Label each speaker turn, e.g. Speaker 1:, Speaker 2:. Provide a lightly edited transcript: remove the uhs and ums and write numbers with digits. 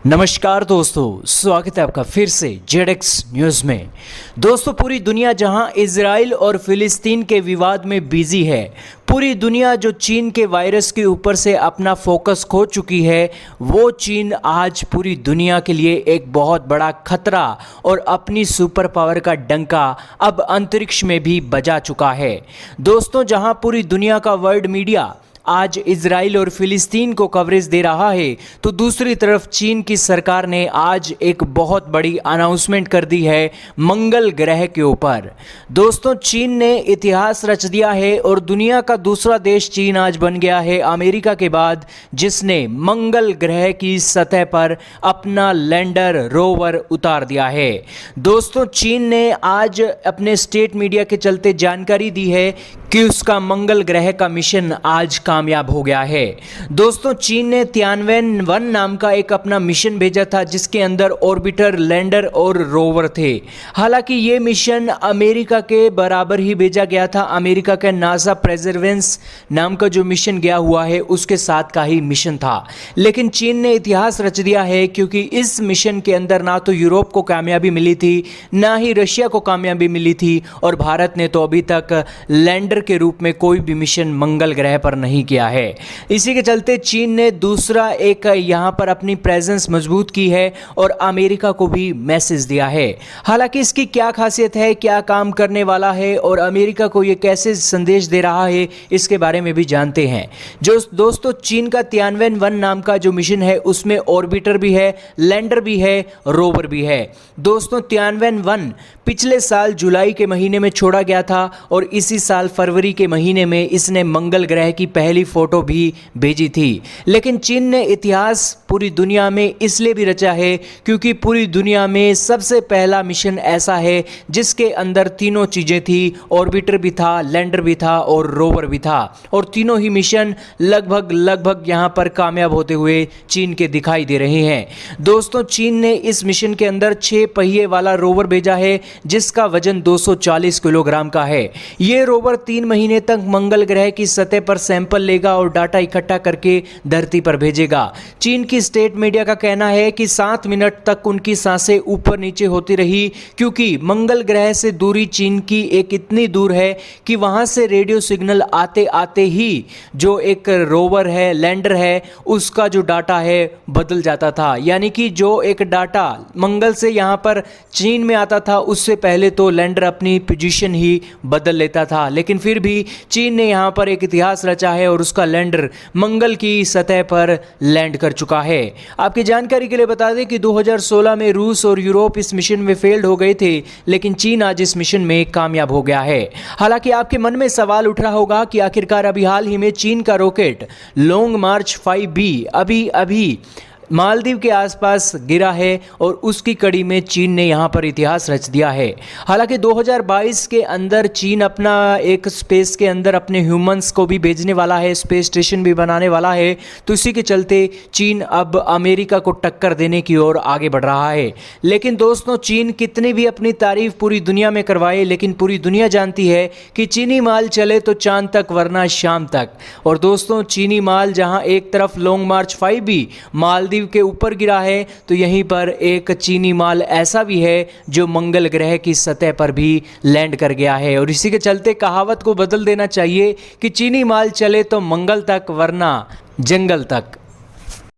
Speaker 1: नमस्कार दोस्तों, स्वागत है आपका फिर से जेडएक्स न्यूज़ में। दोस्तों, पूरी दुनिया जहां इजराइल और फिलिस्तीन के विवाद में बिजी है, पूरी दुनिया जो चीन के वायरस के ऊपर से अपना फोकस खो चुकी है, वो चीन आज पूरी दुनिया के लिए एक बहुत बड़ा खतरा और अपनी सुपर पावर का डंका अब अंतरिक्ष में भी बजा चुका है। दोस्तों, जहां पूरी दुनिया का वर्ल्ड मीडिया आज इजराइल और फिलिस्तीन को कवरेज दे रहा है, तो दूसरी तरफ चीन की सरकार ने आज एक बहुत बड़ी अनाउंसमेंट कर दी है मंगल ग्रह के ऊपर। दोस्तों, चीन ने इतिहास रच दिया है और दुनिया का दूसरा देश चीन आज बन गया है अमेरिका के बाद, जिसने मंगल ग्रह की सतह पर अपना लैंडर रोवर उतार दिया है। दोस्तों, चीन ने आज अपने स्टेट मीडिया के चलते जानकारी दी है कि उसका मंगल ग्रह का मिशन आज कामयाब हो गया है। दोस्तों, चीन ने तियानवेन-1 नाम का एक अपना मिशन भेजा था, जिसके अंदर ऑर्बिटर, लैंडर और रोवर थे। हालांकि ये मिशन अमेरिका के बराबर ही भेजा गया था। अमेरिका का नासा परसेवरेंस नाम का जो मिशन गया हुआ है, उसके साथ का ही मिशन था। लेकिन चीन ने इतिहास रच दिया है, क्योंकि इस मिशन के अंदर ना तो यूरोप को कामयाबी मिली थी, ना ही रशिया को कामयाबी मिली थी, और भारत ने तो अभी तक लैंडर के रूप में कोई भी मिशन मंगल ग्रह पर नहीं किया है। इसी के चलते चीन ने दूसरा एक यहां पर अपनी प्रेजेंस मजबूत की है और अमेरिका को भी मैसेज दिया है। हालांकि इसकी क्या खासियत है, क्या काम करने वाला है और अमेरिका को यह कैसे संदेश दे रहा है, इसके बारे में भी जानते हैं। जो दोस्तों, चीन का तियानवेन-1 नाम का जो मिशन है, उसमें ऑर्बिटर भी है, लैंडर भी है, रोवर भी है। दोस्तों, तियानवेन-1 पिछले साल जुलाई के महीने में छोड़ा गया था और इसी साल फरवरी के महीने में इसने मंगल ग्रह की पहली फोटो भी भेजी थी। लेकिन चीन ने इतिहास पूरी दुनिया में इसलिए भी रचा है, क्योंकि पूरी दुनिया में सबसे पहला मिशन ऐसा है जिसके अंदर तीनों चीजें थी। ऑर्बिटर भी था, लैंडर भी था और रोवर भी था, और तीनों ही मिशन लगभग यहां पर कामयाब होते हुए चीन के दिखाई दे रहे हैं। दोस्तों, चीन ने इस मिशन के अंदर 6 पहिए वाला रोवर भेजा है, जिसका वजन 240 किलोग्राम का है। यह रोवर 3 महीने तक मंगल ग्रह की सतह पर सैंपल लेगा और डाटा इकट्ठा करके धरती पर भेजेगा। चीन की स्टेट मीडिया का कहना है कि 7 मिनट तक उनकी सांसें ऊपर नीचे होती रही, क्योंकि मंगल ग्रह से दूरी चीन की एक इतनी दूर है कि वहां से रेडियो सिग्नल आते आते ही जो एक रोवर है, लैंडर है, उसका जो डाटा है बदल जाता था। यानी कि जो एक डाटा मंगल से यहां पर चीन में आता था, उससे पहले तो लैंडर अपनी पोजीशन ही बदल लेता था। लेकिन फिर भी चीन ने यहां पर एक इतिहास रचा है और उसका लैंडर मंगल की सतह पर लैंड कर चुका है। आपकी जानकारी के लिए बता दें कि 2016 में रूस और यूरोप इस मिशन में फेल्ड हो गए थे, लेकिन चीन आज इस मिशन में कामयाब हो गया है। हालांकि आपके मन में सवाल उठ रहा होगा कि आखिरकार अभी हाल ही में चीन का रॉकेट लॉन्ग मार्च 5B अभी मालदीव के आसपास गिरा है और उसकी कड़ी में चीन ने यहां पर इतिहास रच दिया है। हालांकि 2022 के अंदर चीन अपना एक स्पेस के अंदर अपने ह्यूमंस को भी भेजने वाला है, स्पेस स्टेशन भी बनाने वाला है। तो इसी के चलते चीन अब अमेरिका को टक्कर देने की ओर आगे बढ़ रहा है। लेकिन दोस्तों, चीन कितनी भी अपनी तारीफ पूरी दुनिया में करवाए, लेकिन पूरी दुनिया जानती है कि चीनी माल चले तो चांद तक, वरना शाम तक। और दोस्तों, चीनी माल जहां एक तरफ लॉन्ग मार्च 5B मालदीव के ऊपर गिरा है, तो यहीं पर एक चीनी माल ऐसा भी है जो मंगल ग्रह की सतह पर भी लैंड कर गया है। और इसी के चलते कहावत को बदल देना चाहिए कि चीनी माल चले तो मंगल तक, वरना जंगल तक।